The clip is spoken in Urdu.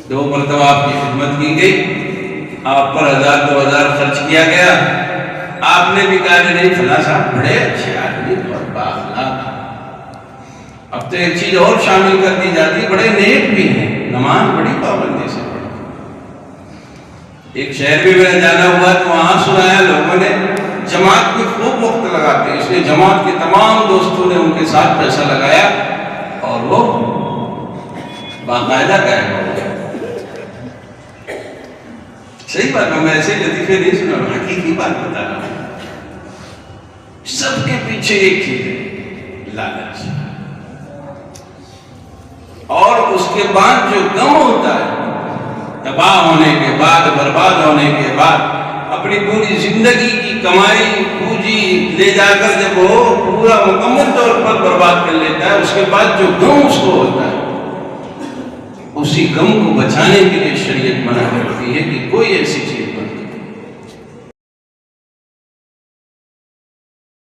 2 مرتبہ آپ کی خدمت کی گئی، آپ پر 1000-2000 خرچ کیا گیا، آپ نے بھی کہا کہ نہیں فلاں صاحب بڑے اچھے آدمی اور بااخلاق۔ اب تو ایک چیز اور شامل کر دی جاتی، بڑے نیک بھی ہیں، نماز بڑی پابندی سے پڑھی۔ ایک شہر میں میرا جانا ہوا تو وہاں سنایا لوگوں نے جماعت میں خوب وقت لگاتے ہیں، اس لیے جماعت کے تمام دوستوں نے ان کے ساتھ پیسہ لگایا اور وہ باقاعدہ غائب ہو گیا۔ صحیح بات ہے، میں ایسے لطیفے نہیں سنا رہا، حقیقی بات بتا رہا ہوں۔ سب کے پیچھے ایک چیز ہے، لالچ، اور اس کے بعد جو غم ہوتا ہے تباہ ہونے کے بعد، برباد ہونے کے بعد، اپنی پوری زندگی کی کمائی پونجی لے جا کر جب وہ پورا مکمل طور پر برباد کر لیتا ہے، اس کے بعد جو غم اس کو ہوتا ہے، اسی غم کو بچانے کے لیے شریعت منع کرتی ہے کہ کوئی ایسی چیز